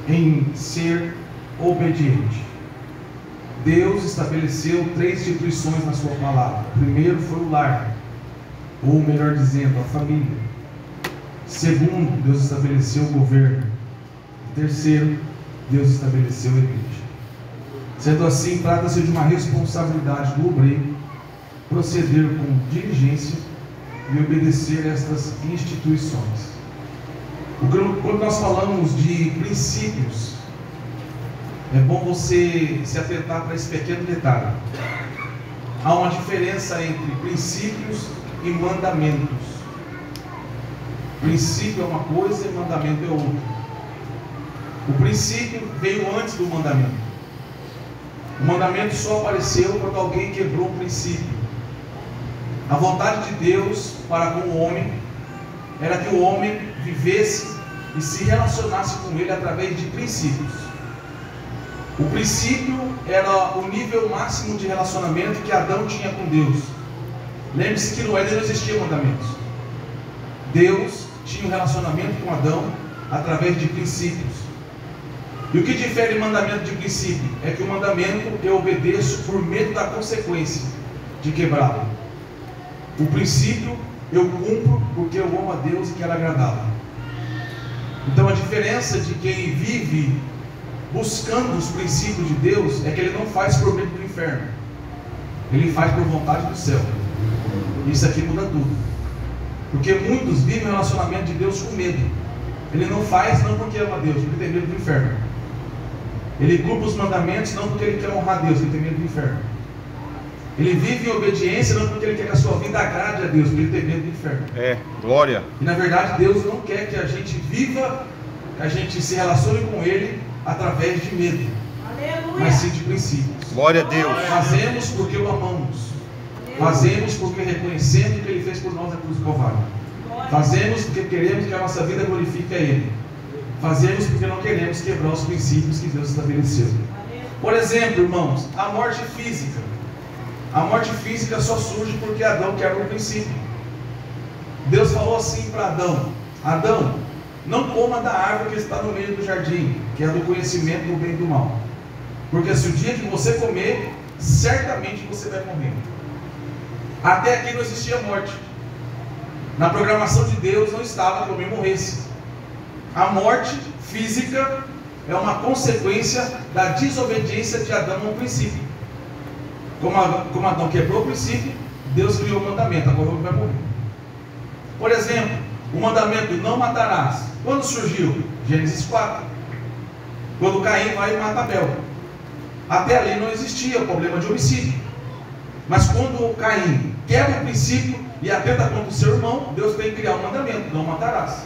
em ser obediente. Deus estabeleceu 3 instituições na sua palavra. Primeiro foi o lar, ou melhor dizendo, a família. Segundo, Deus estabeleceu o governo. Terceiro, Deus estabeleceu a igreja. Sendo assim, trata-se de uma responsabilidade do obreiro proceder com diligência e obedecer estas instituições. Quando nós falamos de princípios, é bom você se atentar para esse pequeno detalhe. Há uma diferença entre princípios e mandamentos. Princípio é uma coisa e mandamento é outra. O princípio veio antes do mandamento. O mandamento só apareceu quando alguém quebrou o princípio. A vontade de Deus para com o homem era que o homem vivesse e se relacionasse com ele através de princípios. O princípio era o nível máximo de relacionamento que Adão tinha com Deus. Lembre-se que no Éden não existia mandamentos. Deus tinha um relacionamento com Adão através de princípios. E o que difere mandamento de princípio? É que o mandamento eu obedeço por medo da consequência de quebrá-lo. O princípio eu cumpro porque eu amo a Deus e quero agradá-lo. Então a diferença de quem vive buscando os princípios de Deus é que ele não faz por medo do inferno. Ele faz por vontade do céu. Isso aqui muda tudo. Porque muitos vivem o relacionamento de Deus com medo. Ele não faz não porque ama a Deus, porque tem medo do inferno. Ele cumpre os mandamentos não porque ele quer honrar a Deus, ele tem medo do inferno. Ele vive em obediência não porque ele quer que a sua vida agrade a Deus, porque ele tem medo do inferno. Glória. E na verdade Deus não quer que a gente viva, que a gente se relacione com Ele através de medo. Aleluia. Mas sim de princípios. Glória a Deus. Fazemos porque o amamos. Fazemos porque reconhecemos o que Ele fez por nós na cruz do Calvário. Fazemos porque queremos que a nossa vida glorifique a Ele. Fazemos porque não queremos quebrar os princípios que Deus estabeleceu. Por exemplo, irmãos, a morte física. A morte física só surge porque Adão quebra o princípio. Deus falou assim para Adão: Adão, não coma da árvore que está no meio do jardim, que é do conhecimento do bem e do mal. Porque se o dia que você comer, certamente você vai morrer. Até aqui não existia morte. Na programação de Deus não estava que o homem morresse. A morte física é uma consequência da desobediência de Adão ao princípio. Como Adão quebrou o princípio, Deus criou o mandamento, agora o homem vai morrer. Por exemplo, o mandamento não matarás, quando surgiu? Gênesis 4. Quando Caim vai e mata Abel. Até ali não existia o problema de homicídio. Mas quando Caim quebra o princípio e atenta contra o seu irmão, Deus tem que criar um mandamento: não matarás.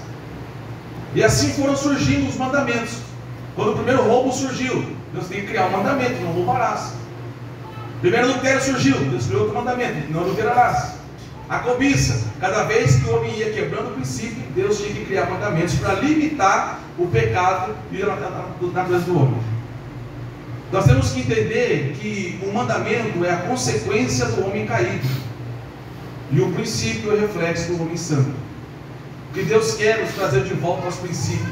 E assim foram surgindo os mandamentos. Quando o primeiro roubo surgiu, Deus tem que criar um mandamento: não roubarás. O primeiro adultério surgiu, Deus criou outro mandamento: não adulterarás. A cobiça, cada vez que o homem ia quebrando o princípio, Deus tinha que criar mandamentos para limitar o pecado e a natureza do homem. Nós temos que entender que o mandamento é a consequência do homem caído, e o princípio é o reflexo do homem santo. Que Deus quer nos trazer de volta aos princípios.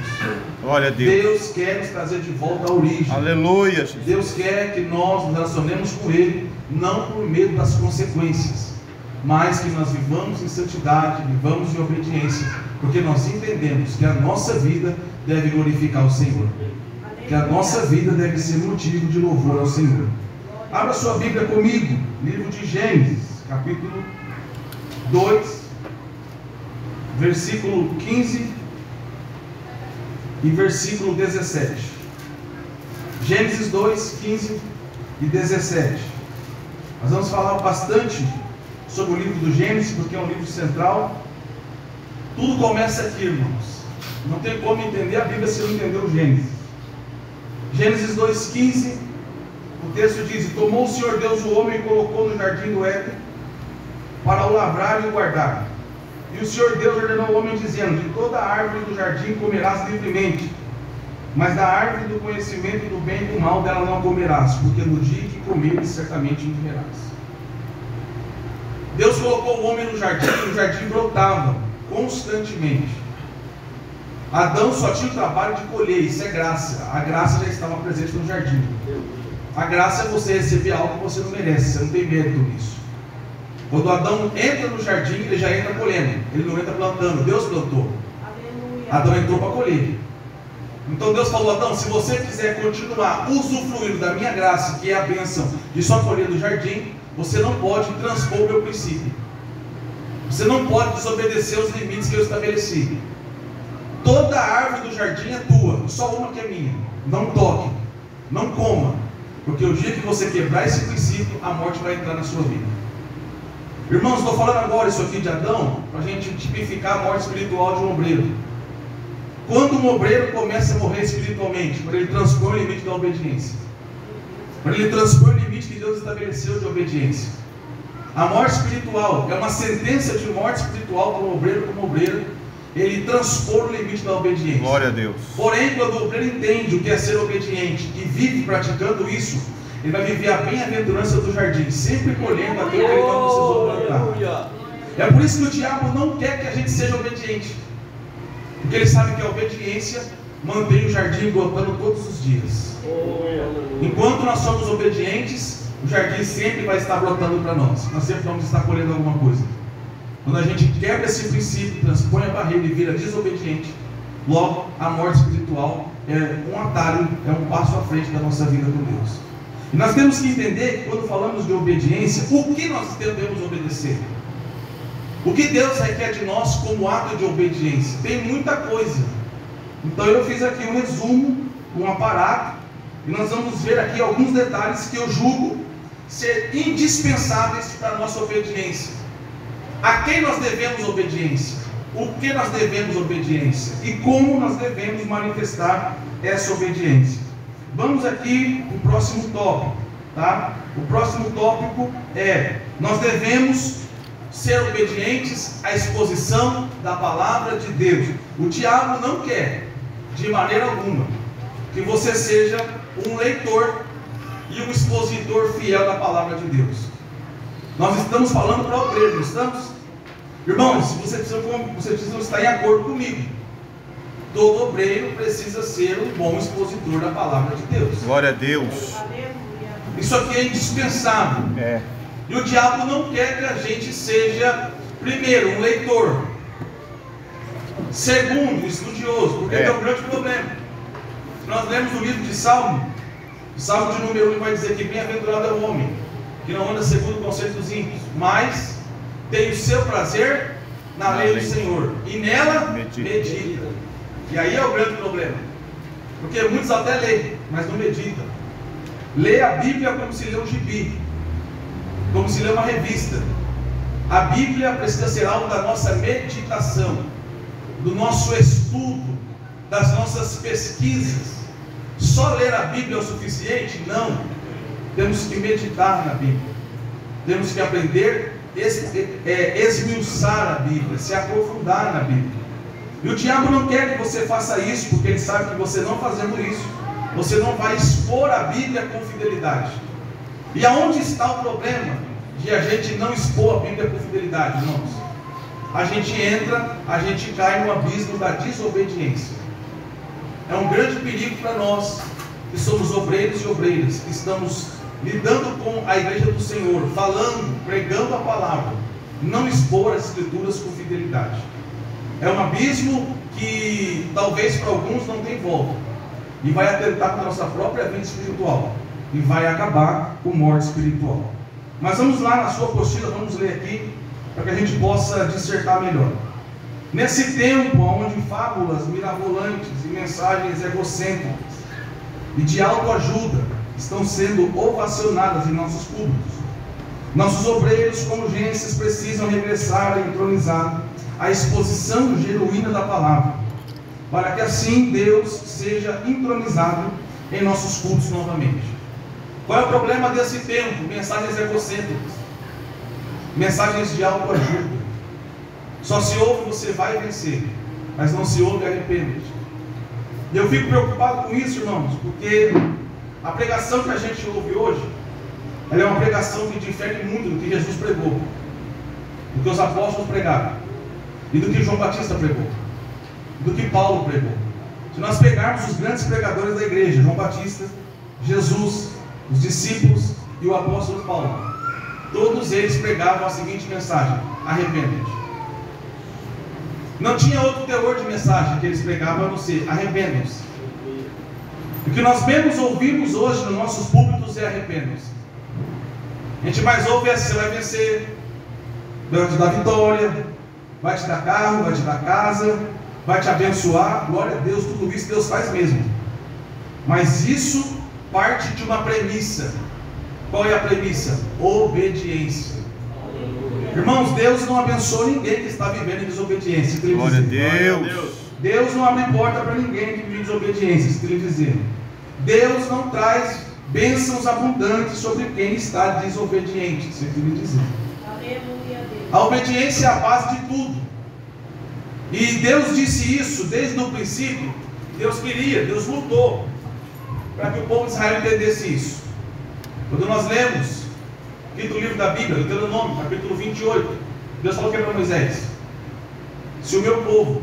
Glória a Deus. Deus quer nos trazer de volta à origem. Aleluia, Jesus. Deus quer que nós nos relacionemos com Ele, não por medo das consequências, mas que nós vivamos em santidade, vivamos em obediência, porque nós entendemos que a nossa vida deve glorificar o Senhor, que a nossa vida deve ser motivo de louvor ao Senhor. Abra sua Bíblia comigo, livro de Gênesis, capítulo 2, versículo 15 e versículo 17. Gênesis 2, 15 e 17. Nós vamos falar bastante sobre o livro do Gênesis, porque é um livro central. Tudo começa aqui, irmãos. Não tem como entender a Bíblia se não entender o Gênesis. Gênesis 2,15, o texto diz: e tomou o Senhor Deus o homem e colocou no jardim do Éden para o lavrar e o guardar. E o Senhor Deus ordenou ao homem, dizendo: de toda a árvore do jardim comerás livremente, mas da árvore do conhecimento do bem e do mal dela não comerás, porque no dia que comeres certamente morrerás. Deus colocou o homem no jardim, e o jardim brotava constantemente. Adão só tinha o trabalho de colher, isso é graça. A graça já estava presente no jardim. A graça é você receber algo que você não merece, você não tem mérito nisso. Quando Adão entra no jardim, ele já entra colhendo, ele não entra plantando, Deus plantou. Adão entrou para colher. Então Deus falou: Adão, se você quiser continuar usufruindo da minha graça, que é a bênção de só colher do jardim, você não pode transpor o meu princípio. Você não pode desobedecer os limites que eu estabeleci. Toda a árvore do jardim é tua, só uma que é minha. Não toque, não coma, porque o dia que você quebrar esse princípio, a morte vai entrar na sua vida. Irmãos, estou falando agora isso aqui de Adão, para a gente tipificar a morte espiritual de um obreiro. Quando um obreiro começa a morrer espiritualmente, quando ele transpõe o limite da obediência, quando ele transpõe o limite que Deus estabeleceu de obediência. A morte espiritual é uma sentença de morte espiritual para o obreiro como obreiro, ele transpor o limite da obediência. Glória a Deus. Porém, quando o obreiro entende o que é ser obediente e vive praticando isso, ele vai viver a bem-aventurança do jardim, sempre colhendo aquilo que ele não precisou plantar. É por isso que o diabo não quer que a gente seja obediente, porque ele sabe que a obediência mantém o jardim brotando todos os dias. Enquanto nós somos obedientes, o jardim sempre vai estar brotando para nós. Nós sempre vamos estar colhendo alguma coisa. Quando a gente quebra esse princípio, transpõe a barreira e vira desobediente, logo a morte espiritual é um atalho, é um passo à frente da nossa vida com Deus. E nós temos que entender que quando falamos de obediência, o que nós devemos obedecer? O que Deus requer de nós como ato de obediência? Tem muita coisa. Então eu fiz aqui um resumo, um aparato, e nós vamos ver aqui alguns detalhes que eu julgo ser indispensáveis para a nossa obediência. A quem nós devemos obediência? O que nós devemos obediência? E como nós devemos manifestar essa obediência? Vamos aqui no próximo tópico, tá? O próximo tópico é: nós devemos ser obedientes à exposição da palavra de Deus. O diabo não quer, de maneira alguma, que você seja um leitor e um expositor fiel da palavra de Deus. Nós estamos falando para obreiro, não estamos? Irmãos, vocês precisam estar em acordo comigo. Todo obreiro precisa ser um bom expositor da palavra de Deus. Glória a Deus. Isso aqui é indispensável. E o diabo não quer que a gente seja, primeiro, um leitor, segundo, um estudioso, porque tem um grande problema. Nós lemos o livro de Salmo, o Salmo de número 1 vai dizer que bem-aventurado é o homem que não anda segundo o conselho dos ímpios, mas tem o seu prazer na lei do Senhor, e nela medita. E aí é o grande problema, porque muitos até leem, mas não meditam. Lê a Bíblia como se lê um gibi, como se lê uma revista. A Bíblia precisa ser algo da nossa meditação, do nosso estudo, das nossas pesquisas. Só ler a Bíblia é o suficiente? Não. Temos que meditar na Bíblia. Temos que aprender, esmiuçar a Bíblia, se aprofundar na Bíblia. E o diabo não quer que você faça isso, porque ele sabe que você não fazendo isso, você não vai expor a Bíblia com fidelidade. E aonde está o problema de a gente não expor a Bíblia com fidelidade, irmãos? A gente cai no abismo da desobediência. É um grande perigo para nós, que somos obreiros e obreiras, que estamos lidando com a igreja do Senhor, falando, pregando a palavra, não expor as escrituras com fidelidade. É um abismo que talvez para alguns não tem volta, e vai atentar com a nossa própria vida espiritual, e vai acabar com morte espiritual. Mas vamos lá na sua apostila, vamos ler aqui, para que a gente possa dissertar melhor. Nesse tempo onde fábulas mirabolantes e mensagens egocêntricas e de autoajuda estão sendo ovacionadas em nossos públicos, nossos obreiros congêneres precisam regressar a entronizar a exposição genuína da palavra, para que assim Deus seja entronizado em nossos cultos novamente. Qual é o problema desse tempo? Mensagens egocêntricas, mensagens de autoajuda. Só se ouve você vai vencer, mas não se ouve arrepende-te. E eu fico preocupado com isso, irmãos, porque a pregação que a gente ouve hoje, ela é uma pregação que difere muito do que Jesus pregou, do que os apóstolos pregaram e do que João Batista pregou. do que Paulo pregou. Se nós pegarmos os grandes pregadores da igreja, João Batista, Jesus, os discípulos e o apóstolo Paulo, todos eles pregavam a seguinte mensagem: arrependem-te. Não tinha outro teor de mensagem que eles pregavam a não ser: arrependam-se. O que nós menos ouvimos hoje nos nossos púlpitos é: arrependam-se. A gente mais ouve é: você vai vencer, vai te dar vitória, vai te dar carro, vai te dar casa, vai te abençoar. Glória a Deus, tudo isso Deus faz mesmo. Mas isso parte de uma premissa. Qual é a premissa? Obediência. Irmãos, Deus não abençoa ninguém que está vivendo em desobediência. Glória a Deus. Deus não abre porta para ninguém que vive em desobediência. Deus não traz bênçãos abundantes sobre quem está desobediente. A obediência é a base de tudo. E Deus disse isso desde o princípio. Deus lutou para que o povo de Israel entendesse isso. Quando nós lemos o quinto livro da Bíblia, Deuteronômio, capítulo 28, Deus falou que é para Moisés: se o meu povo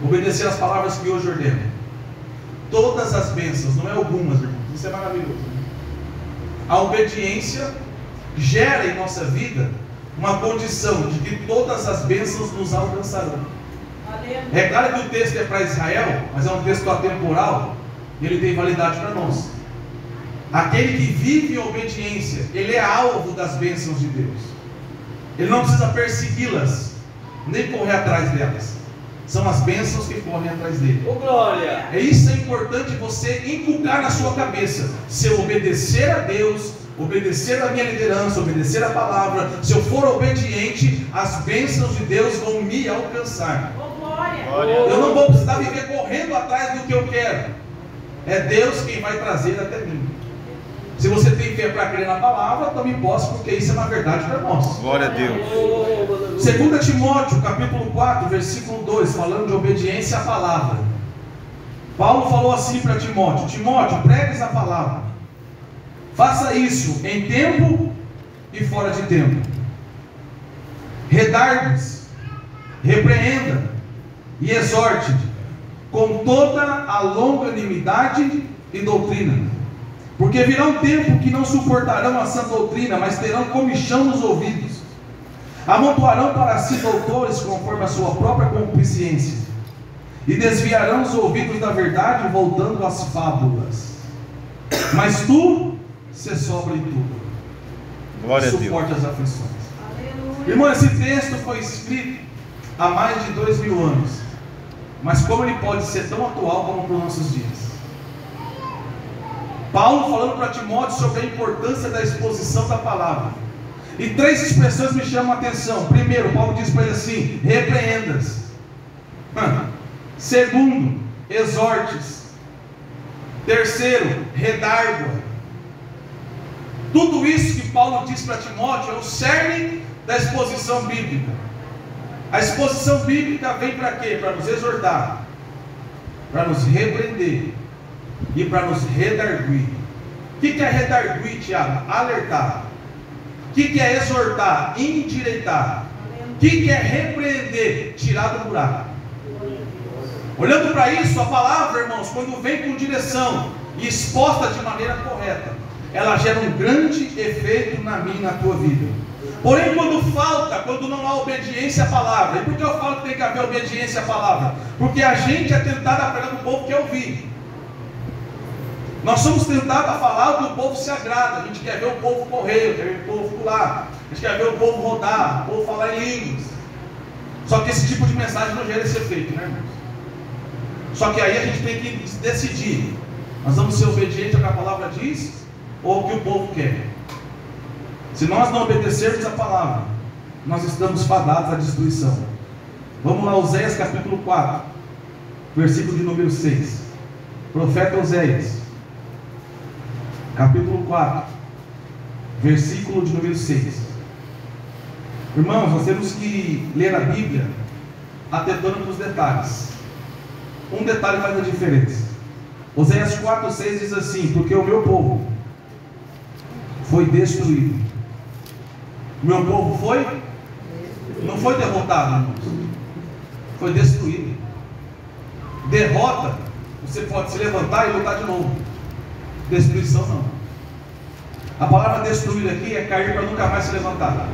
obedecer às palavras que hoje ordeno, todas as bênçãos, não é algumas, irmãos, isso é maravilhoso. A obediência gera em nossa vida uma condição de que todas as bênçãos nos alcançarão. É claro que o texto é para Israel, mas é um texto atemporal e ele tem validade para nós. Aquele que vive em obediência, ele é alvo das bênçãos de Deus. Ele não precisa persegui-las, nem correr atrás delas. São as bênçãos que correm atrás dele. Oh, glória! Isso é importante você inculcar na sua cabeça. Se eu obedecer a Deus, obedecer a minha liderança, obedecer a palavra, se eu for obediente, as bênçãos de Deus vão me alcançar. Oh, glória! Eu não vou precisar viver correndo atrás do que eu quero. É Deus quem vai trazer até mim. Se você tem fé para crer na palavra, também posso, porque isso é uma verdade para nós. Glória a Deus. 2 Timóteo, capítulo 4, versículo 2, falando de obediência à palavra. Paulo falou assim para Timóteo: Timóteo, pregues a palavra. Faça isso em tempo e fora de tempo. Redargue-se, repreenda e exorte com toda a longanimidade e doutrina. Porque virá um tempo que não suportarão a sã doutrina, mas terão comichão nos ouvidos. Amontoarão para si doutores conforme a sua própria concupiscência, e desviarão os ouvidos da verdade, voltando às fábulas. Mas tu se sobra em tudo. Glória a Deus. Suporte as aflições. Irmão, esse texto foi escrito há mais de 2000 anos. Mas como ele pode ser tão atual como para os nossos dias? Paulo falando para Timóteo sobre a importância da exposição da palavra. E 3 expressões me chamam a atenção. Primeiro, Paulo diz para ele assim: repreendas. Segundo, exortes. Terceiro, redargua. Tudo isso que Paulo diz para Timóteo é o cerne da exposição bíblica. A exposição bíblica vem para quê? Para nos exortar, para nos repreender e para nos redarguir. O que é redarguir, Tiago? Alertar. O que é exortar? Endireitar. O que é repreender? Tirar do buraco. Olhando para isso, a palavra, irmãos, quando vem com direção e exposta de maneira correta, ela gera um grande efeito na minha e na tua vida. Porém, quando não há obediência à palavra, e por que eu falo que tem que haver obediência à palavra? Porque a gente é tentado a pregar para o povo que ouvir. Nós somos tentados a falar o que o povo se agrada. A gente quer ver o povo correr, quer ver o povo pular, a gente quer ver o povo rodar, o povo falar em línguas. Só que esse tipo de mensagem não gera esse efeito, né, irmãos? Só que aí a gente tem que decidir: nós vamos ser obedientes ao que a palavra diz ou ao que o povo quer? Se nós não obedecermos a palavra, nós estamos fadados à destruição. Vamos lá, Oséias capítulo 4, versículo de número 6. Profeta Oséias, capítulo 4, versículo de número 6. Irmãos, nós temos que ler a Bíblia atentando para os detalhes. Um detalhe faz a diferença. Oséias 4, 6 diz assim: porque o meu povo foi destruído. O meu povo foi? Não foi derrotado, irmãos. Foi destruído. Derrota, você pode se levantar e lutar de novo. Destruição não. A palavra destruir aqui é cair para nunca mais se levantar.